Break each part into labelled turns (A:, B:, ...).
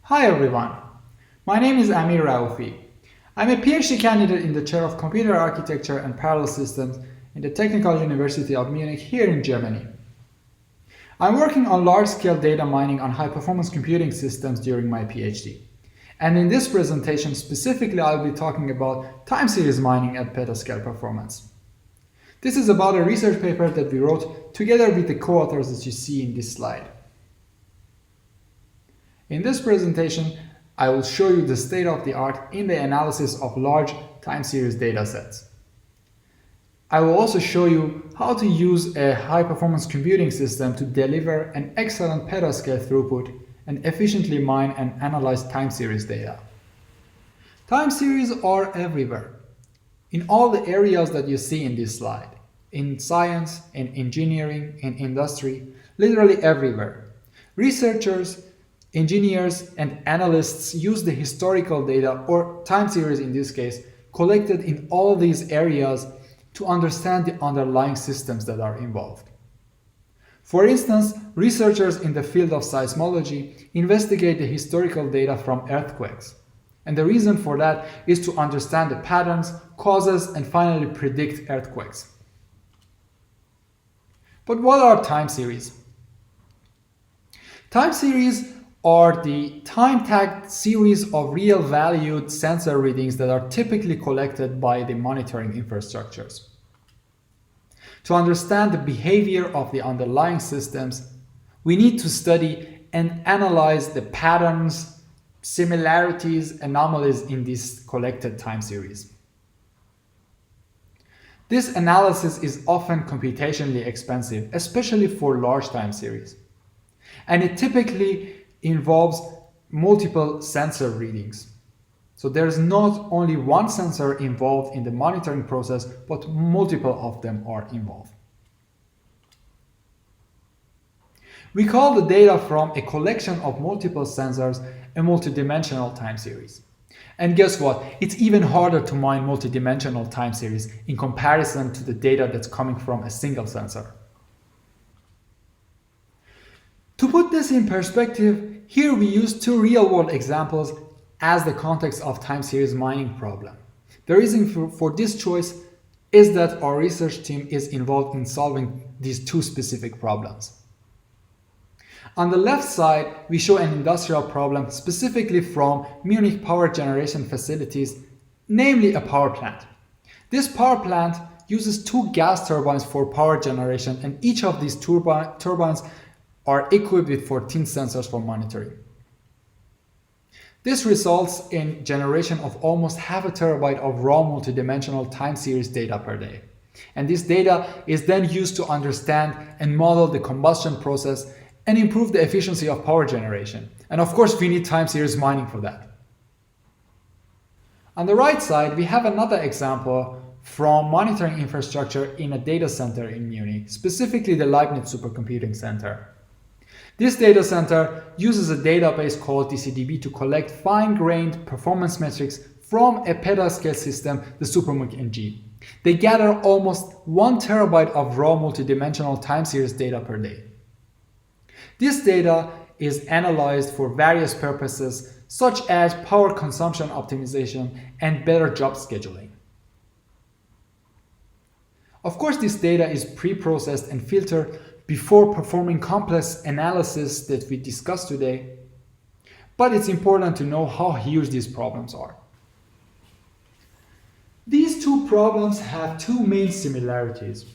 A: Hi everyone, my name is Amir Raoofy. I'm a PhD candidate in the chair of Computer Architecture and Parallel Systems in the Technical University of Munich here in Germany. I'm working on large-scale data mining on high-performance computing systems during my PhD. And in this presentation specifically I'll be talking about time series mining at petascale performance. This is about a research paper that we wrote together with the co-authors that you see in this slide. In this presentation, I will show you the state of the art in the analysis of large time series datasets. I will also show you how to use a high-performance computing system to deliver an excellent petascale throughput and efficiently mine and analyze time series data. Time series are everywhere, in all the areas that you see in this slide, in science, in engineering, in industry, literally everywhere. Researchers, engineers and analysts use the historical data, or time series in this case, collected in all these areas to understand the underlying systems that are involved. For instance, researchers in the field of seismology investigate the historical data from earthquakes. And the reason for that is to understand the patterns, causes, and finally predict earthquakes. But what are time series? Time series are the time-tagged series of real-valued sensor readings that are typically collected by the monitoring infrastructures. To understand the behavior of the underlying systems, we need to study and analyze the patterns, similarities, anomalies in these collected time series. This analysis is often computationally expensive, especially for large time series, and it typically involves multiple sensor readings. So there's not only one sensor involved in the monitoring process, but multiple of them are involved. We call the data from a collection of multiple sensors a multidimensional time series. And guess what? It's even harder to mine multidimensional time series in comparison to the data that's coming from a single sensor. To put this in perspective, here we use two real-world examples as the context of time series mining problem. The reason for this choice is that our research team is involved in solving these two specific problems. On the left side, we show an industrial problem specifically from Munich power generation facilities, namely a power plant. This power plant uses two gas turbines for power generation, and each of these turbines are equipped with 14 sensors for monitoring. This results in generation of almost half a terabyte of raw multidimensional time series data per day. And this data is then used to understand and model the combustion process and improve the efficiency of power generation. And of course, we need time series mining for that. On the right side, we have another example from monitoring infrastructure in a data center in Munich, specifically the Leibniz Supercomputing Center. This data center uses a database called DCDB to collect fine-grained performance metrics from a petascale system, the SuperMUC NG. They gather almost 1 terabyte of raw multidimensional time series data per day. This data is analyzed for various purposes, such as power consumption optimization and better job scheduling. Of course, this data is pre-processed and filtered before performing complex analysis that we discussed today, but it's important to know how huge these problems are. These two problems have two main similarities.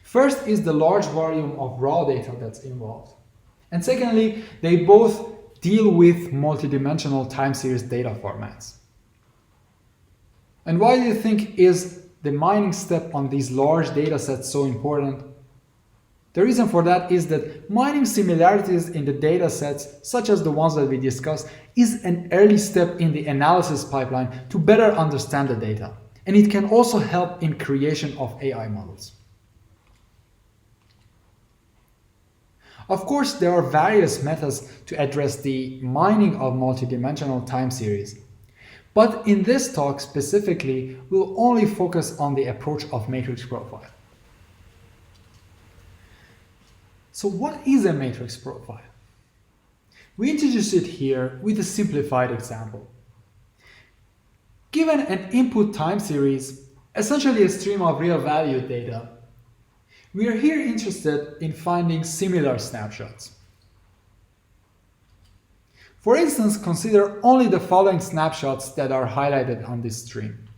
A: First is the large volume of raw data that's involved. And secondly, they both deal with multidimensional time series data formats. And why do you think is the mining step on these large data sets so important? The reason for that is that mining similarities in the data sets, such as the ones that we discussed, is an early step in the analysis pipeline to better understand the data. And it can also help in creation of AI models. Of course, there are various methods to address the mining of multidimensional time series. But in this talk specifically, we'll only focus on the approach of matrix profile. So what is a matrix profile? We introduce it here with a simplified example. Given an input time series, essentially a stream of real value data, we are here interested in finding similar snapshots. For instance, consider only the following snapshots that are highlighted on this stream.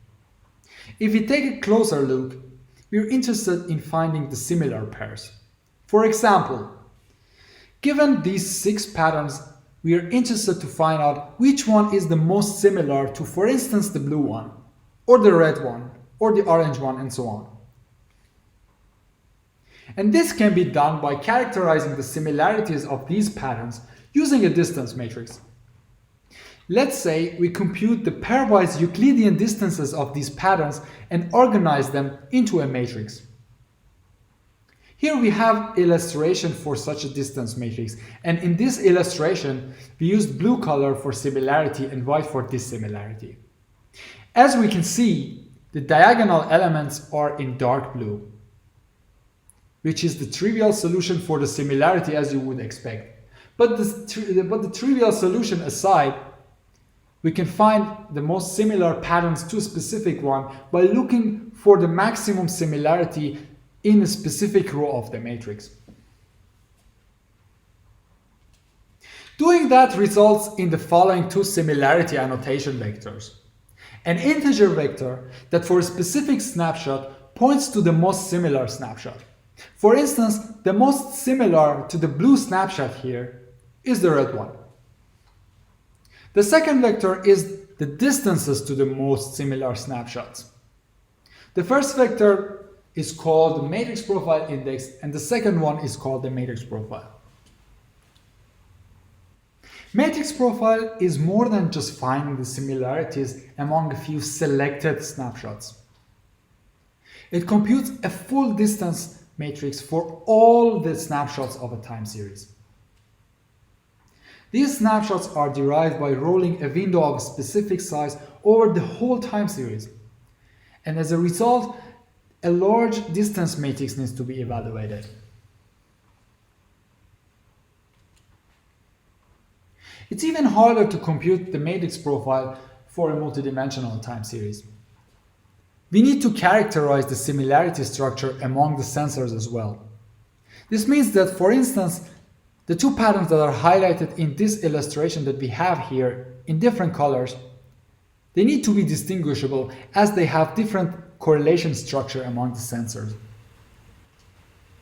A: If we take a closer look, we are interested in finding the similar pairs. For example, given these 6 patterns, we are interested to find out which one is the most similar to, for instance, the blue one, or the red one, or the orange one, and so on. And this can be done by characterizing the similarities of these patterns using a distance matrix. Let's say we compute the pairwise Euclidean distances of these patterns and organize them into a matrix. Here we have illustration for such a distance matrix, and in this illustration we used blue color for similarity and white for dissimilarity. As we can see, the diagonal elements are in dark blue, which is the trivial solution for the similarity as you would expect. But the trivial solution aside, we can find the most similar patterns to a specific one by looking for the maximum similarity in a specific row of the matrix. Doing that results in the following 2 similarity annotation vectors. An integer vector that for a specific snapshot points to the most similar snapshot. For instance, the most similar to the blue snapshot here is the red one. The second vector is the distances to the most similar snapshots. The first vector is called the matrix profile index, and the second one is called the matrix profile. Matrix profile is more than just finding the similarities among a few selected snapshots. It computes a full distance matrix for all the snapshots of a time series. These snapshots are derived by rolling a window of a specific size over the whole time series. And as a result, a large distance matrix needs to be evaluated. It's even harder to compute the matrix profile for a multidimensional time series. We need to characterize the similarity structure among the sensors as well. This means that, for instance, the 2 patterns that are highlighted in this illustration that we have here in different colors, they need to be distinguishable as they have different correlation structure among the sensors.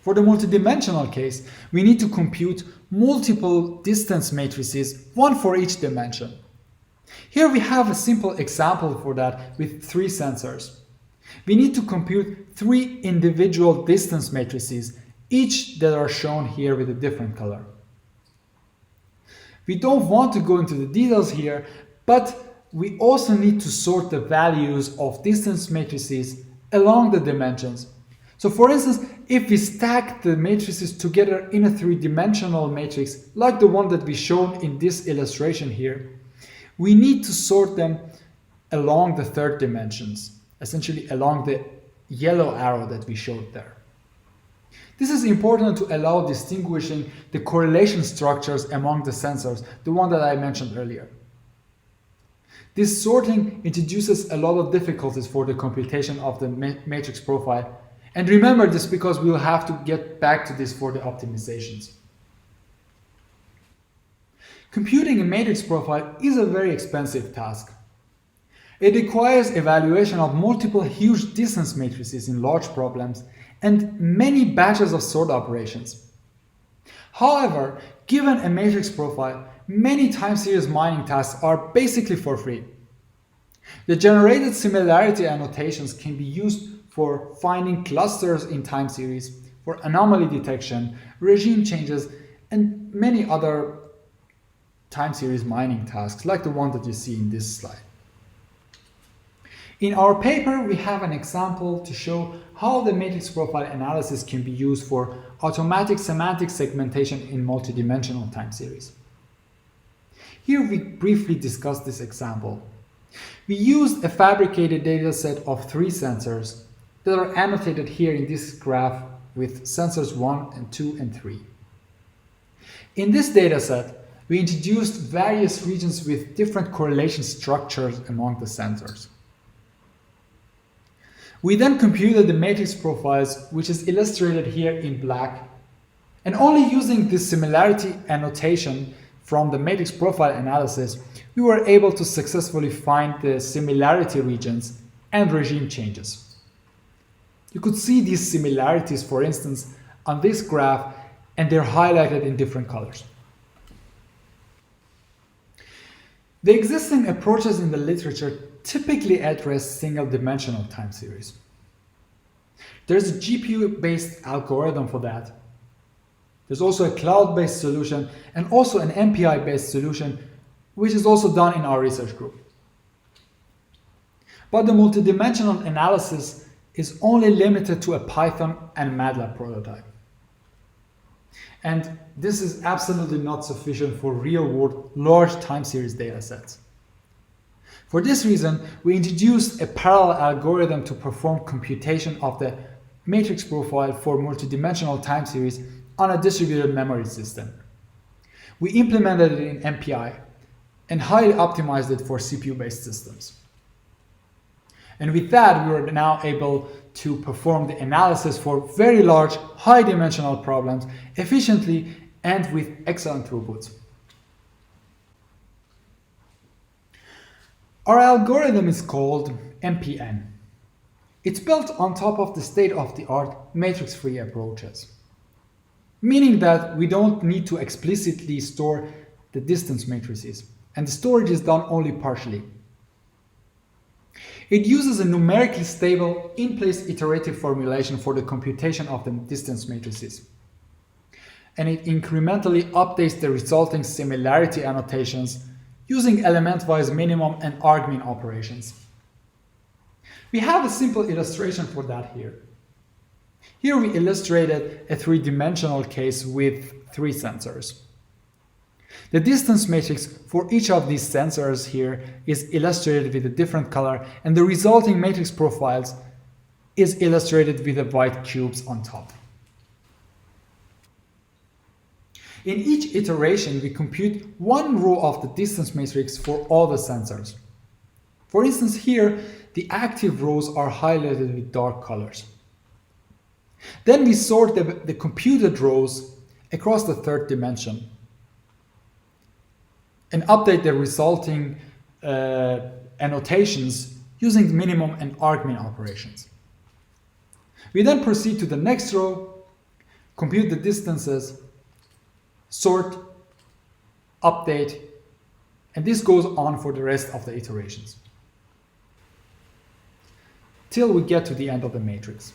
A: For the multidimensional case, we need to compute multiple distance matrices, one for each dimension. Here we have a simple example for that with 3 sensors. We need to compute 3 individual distance matrices, each that are shown here with a different color. We don't want to go into the details here, but we also need to sort the values of distance matrices along the dimensions. So for instance, if we stack the matrices together in a 3-dimensional matrix, like the one that we shown in this illustration here, we need to sort them along the 3rd dimensions, essentially along the yellow arrow that we showed there. This is important to allow distinguishing the correlation structures among the sensors, the one that I mentioned earlier. This sorting introduces a lot of difficulties for the computation of the matrix profile. And remember this because we will have to get back to this for the optimizations. Computing a matrix profile is a very expensive task. It requires evaluation of multiple huge distance matrices in large problems and many batches of sort operations. However, given a matrix profile, many time series mining tasks are basically for free. The generated similarity annotations can be used for finding clusters in time series, for anomaly detection, regime changes, and many other time series mining tasks like the one that you see in this slide. In our paper, we have an example to show how the matrix profile analysis can be used for automatic semantic segmentation in multidimensional time series. Here we briefly discuss this example. We used a fabricated dataset of 3 sensors that are annotated here in this graph with sensors 1 and 2 and 3. In this dataset, we introduced various regions with different correlation structures among the sensors. We then computed the matrix profiles, which is illustrated here in black, and only using this similarity annotation from the matrix profile analysis, we were able to successfully find the similarity regions and regime changes. You could see these similarities, for instance, on this graph, and they're highlighted in different colors. The existing approaches in the literature typically address single-dimensional time series. There's a GPU-based algorithm for that. There's also a cloud-based solution and also an MPI-based solution, which is also done in our research group. But the multidimensional analysis is only limited to a Python and MATLAB prototype. And this is absolutely not sufficient for real-world large time series datasets. For this reason, we introduced a parallel algorithm to perform computation of the matrix profile for multidimensional time series on a distributed memory system. We implemented it in MPI and highly optimized it for CPU-based systems. And with that, we were now able to perform the analysis for very large, high-dimensional problems efficiently and with excellent throughput. Our algorithm is called MPN. It's built on top of the state-of-the-art matrix-free approaches, meaning that we don't need to explicitly store the distance matrices, and the storage is done only partially. It uses a numerically stable, in-place iterative formulation for the computation of the distance matrices. And it incrementally updates the resulting similarity annotations using element-wise minimum and argmin operations. We have a simple illustration for that here. Here we illustrated a three-dimensional case with 3 sensors. The distance matrix for each of these sensors here is illustrated with a different color, and the resulting matrix profiles is illustrated with the white cubes on top. In each iteration, we compute one row of the distance matrix for all the sensors. For instance, here, the active rows are highlighted with dark colors. Then we sort the computed rows across the third dimension and update the resulting annotations using minimum and argmin operations. We then proceed to the next row, compute the distances, sort, update, and this goes on for the rest of the iterations, till we get to the end of the matrix.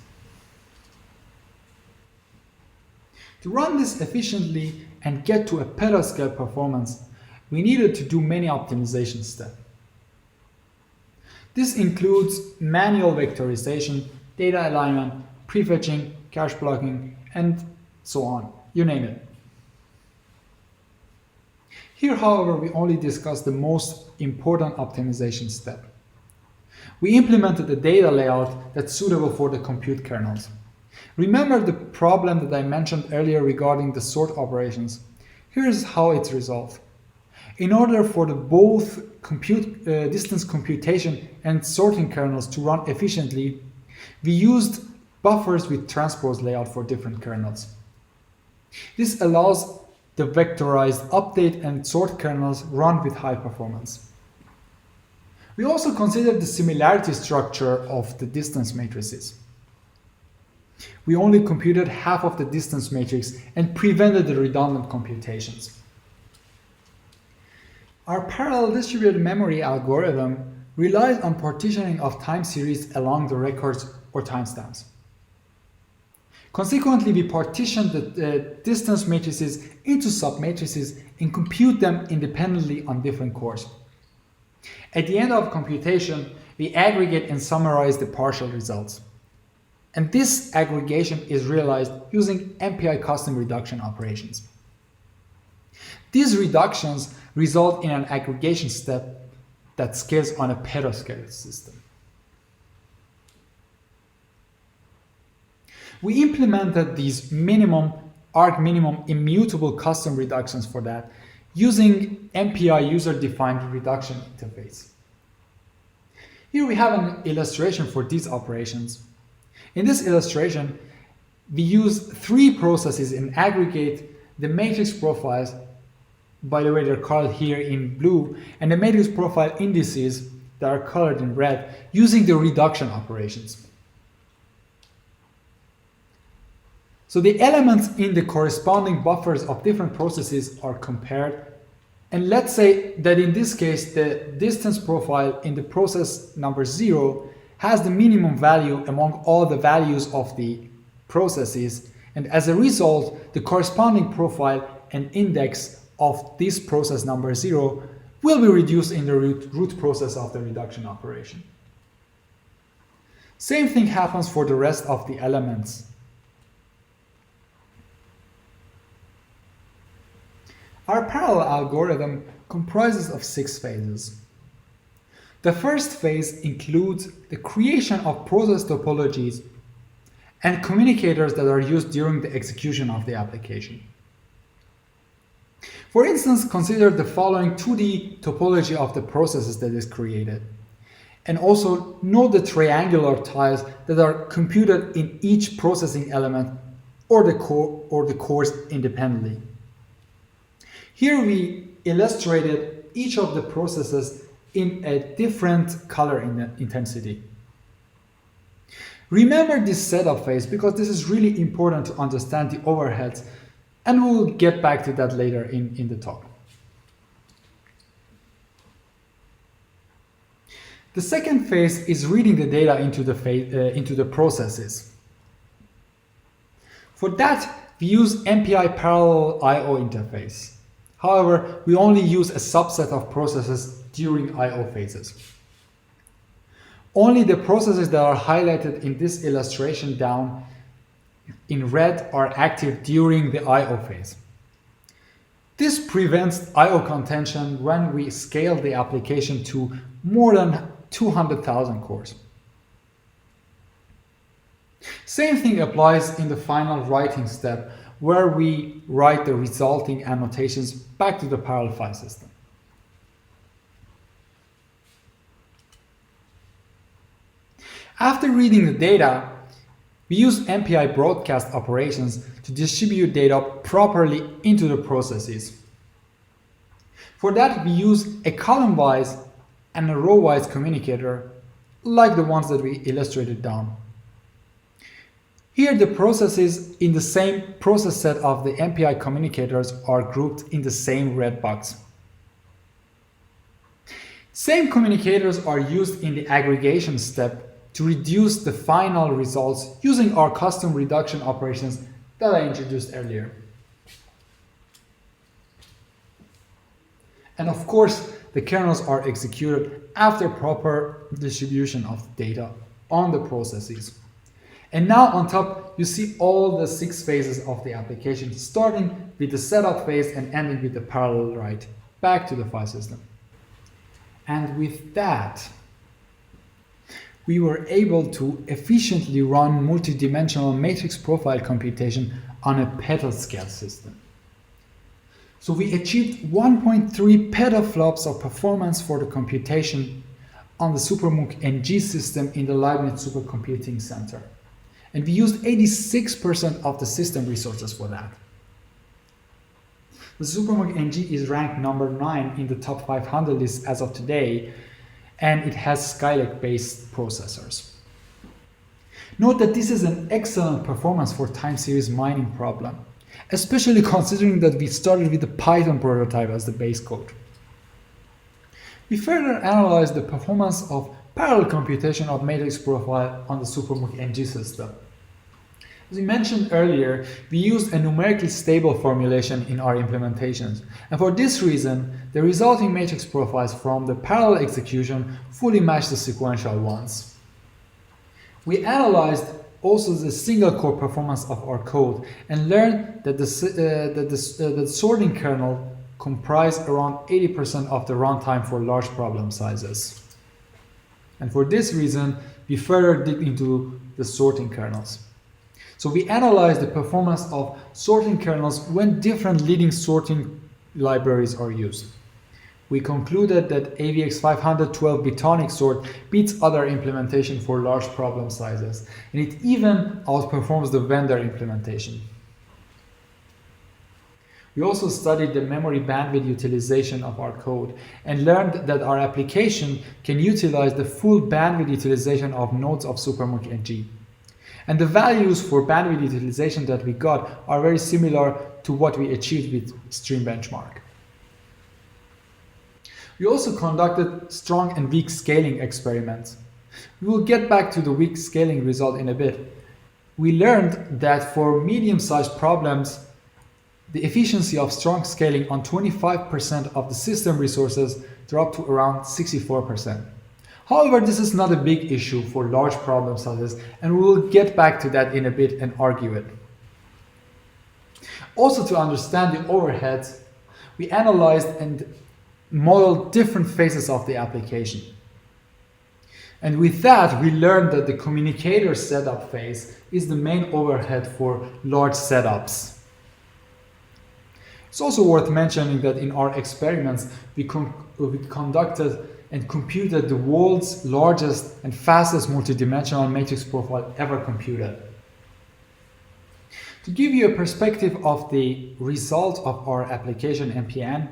A: To run this efficiently and get to a petascale performance, we needed to do many optimization steps. This includes manual vectorization, data alignment, prefetching, cache blocking, and so on, you name it. Here, however, we only discuss the most important optimization step. We implemented a data layout that's suitable for the compute kernels. Remember the problem that I mentioned earlier regarding the sort operations? Here's how it's resolved. In order for the both distance computation and sorting kernels to run efficiently, we used buffers with transpose layout for different kernels. This allows the vectorized update and sort kernels run with high performance. We also considered the similarity structure of the distance matrices. We only computed half of the distance matrix and prevented the redundant computations. Our parallel distributed memory algorithm relies on partitioning of time series along the records or timestamps. Consequently, we partition the distance matrices into submatrices and compute them independently on different cores. At the end of computation, we aggregate and summarize the partial results. And this aggregation is realized using MPI custom reduction operations. These reductions result in an aggregation step that scales on a petascale system. We implemented these minimum, argminimum immutable custom reductions for that using MPI user-defined reduction interface. Here we have an illustration for these operations. In this illustration, we use 3 processes and aggregate the matrix profiles, by the way they're colored here in blue, and the matrix profile indices that are colored in red, using the reduction operations. So the elements in the corresponding buffers of different processes are compared. And let's say that in this case, the distance profile in the process number 0 has the minimum value among all the values of the processes. And as a result, the corresponding profile and index of this process number 0 will be reduced in the root process of the reduction operation. Same thing happens for the rest of the elements. Our parallel algorithm comprises of 6 phases. The first phase includes the creation of process topologies and communicators that are used during the execution of the application. For instance, consider the following 2D topology of the processes that is created. And also note the triangular tiles that are computed in each processing element or the cores independently. Here we illustrated each of the processes in a different color intensity. Remember this setup phase because this is really important to understand the overheads, and we'll get back to that later in the talk. The second phase is reading the data into the processes. For that, we use MPI parallel I/O interface. However, we only use a subset of processes during I/O phases. Only the processes that are highlighted in this illustration down in red are active during the I/O phase. This prevents I/O contention when we scale the application to more than 200,000 cores. Same thing applies in the final writing step, where we write the resulting annotations back to the parallel file system. After reading the data, we use MPI broadcast operations to distribute data properly into the processes. For that, we use a column-wise and a row-wise communicator, like the ones that we illustrated down. Here, the processes in the same process set of the MPI communicators are grouped in the same red box. Same communicators are used in the aggregation step to reduce the final results using our custom reduction operations that I introduced earlier. And of course, the kernels are executed after proper distribution of data on the processes. And now on top, you see all the 6 phases of the application, starting with the setup phase and ending with the parallel write back to the file system. And with that, we were able to efficiently run multidimensional matrix profile computation on a petascale system. So we achieved 1.3 petaflops of performance for the computation on the SuperMOOC NG system in the Leibniz Supercomputing Center. And we used 86% of the system resources for that. The SuperMOOC NG is ranked number 9 in the top 500 list as of today, and it has Skylake-based processors. Note that this is an excellent performance for time series mining problem, especially considering that we started with the Python prototype as the base code. We further analyzed the performance of parallel computation of matrix profile on the SuperMOOC NG system. As we mentioned earlier, we used a numerically stable formulation in our implementations, and for this reason, the resulting matrix profiles from the parallel execution fully match the sequential ones. We analyzed also the single core performance of our code and learned that the sorting kernel comprised around 80% of the runtime for large problem sizes. And for this reason, we further dig into the sorting kernels. So we analyzed the performance of sorting kernels when different leading sorting libraries are used. We concluded that AVX512 Bitonic sort beats other implementation for large problem sizes, and it even outperforms the vendor implementation. We also studied the memory bandwidth utilization of our code and learned that our application can utilize the full bandwidth utilization of nodes of SuperMOOC NG. And the values for bandwidth utilization that we got are very similar to what we achieved with Stream Benchmark. We also conducted strong and weak scaling experiments. We will get back to the weak scaling result in a bit. We learned that for medium-sized problems, the efficiency of strong scaling on 25% of the system resources dropped to around 64%. However, this is not a big issue for large problem sizes, and we will get back to that in a bit and argue it. Also, to understand the overheads, we analyzed and modeled different phases of the application. And with that, we learned that the communicator setup phase is the main overhead for large setups. It's also worth mentioning that in our experiments, we conducted and computed the world's largest and fastest multidimensional matrix profile ever computed. To give you a perspective of the result of our application MPN,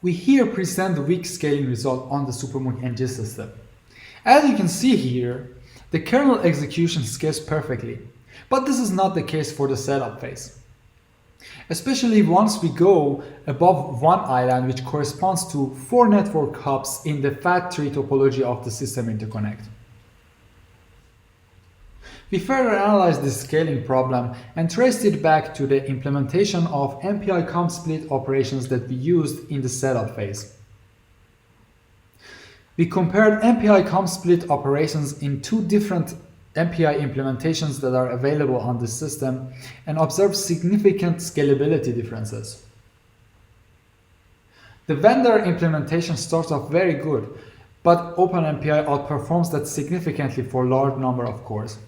A: we here present the weak scaling result on the SuperMOOC NG system. As you can see here, the kernel execution scales perfectly, but this is not the case for the setup phase. Especially once we go above one island, which corresponds to 4 network hubs in the fat tree topology of the system interconnect. We further analyzed this scaling problem and traced it back to the implementation of MPI comp split operations that we used in the setup phase. We compared MPI comp split operations in 2 different MPI implementations that are available on the system and observed significant scalability differences. The vendor implementation starts off very good, but OpenMPI outperforms that significantly for a large number of cores.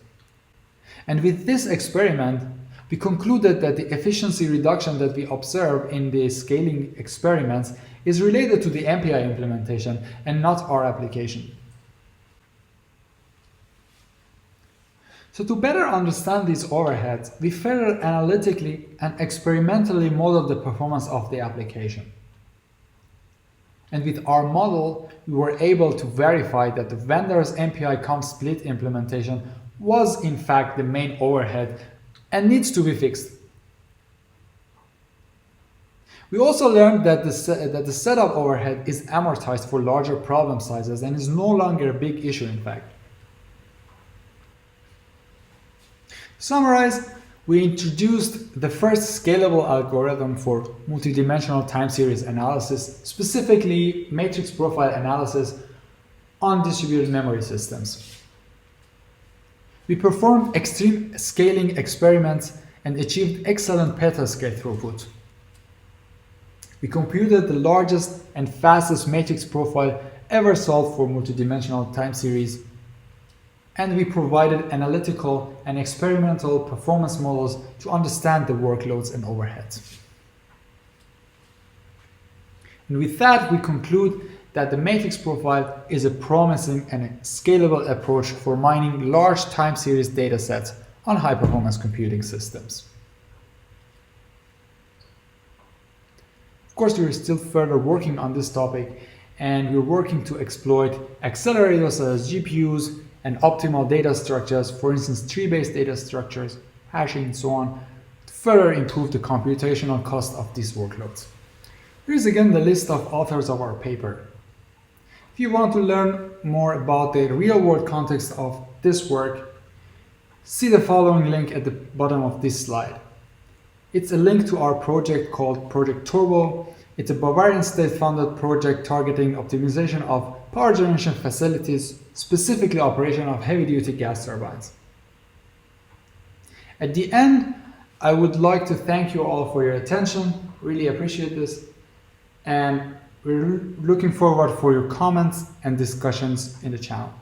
A: And with this experiment, we concluded that the efficiency reduction that we observe in the scaling experiments is related to the MPI implementation and not our application. So to better understand these overheads, we further analytically and experimentally modeled the performance of the application. And with our model, we were able to verify that the vendor's MPI comp split implementation was in fact the main overhead and needs to be fixed. We also learned that the setup overhead is amortized for larger problem sizes and is no longer a big issue in fact. To summarize, we introduced the first scalable algorithm for multidimensional time series analysis, specifically matrix profile analysis on distributed memory systems. We performed extreme scaling experiments and achieved excellent petascale throughput. We computed the largest and fastest matrix profile ever solved for multidimensional time series, and we provided analytical and experimental performance models to understand the workloads and overheads. And with that, we conclude that the matrix profile is a promising and a scalable approach for mining large time series datasets on high-performance computing systems. Of course, we are still further working on this topic, and we're working to exploit accelerators such as GPUs and optimal data structures, for instance, tree-based data structures, hashing, and so on, to further improve the computational cost of these workloads. Here's again the list of authors of our paper. If you want to learn more about the real-world context of this work, see the following link at the bottom of this slide. It's a link to our project called Project Turbo. It's a Bavarian state-funded project targeting optimization of power generation facilities, specifically operation of heavy-duty gas turbines. At the end, I would like to thank you all for your attention. Really appreciate this. And we're looking forward for your comments and discussions in the channel.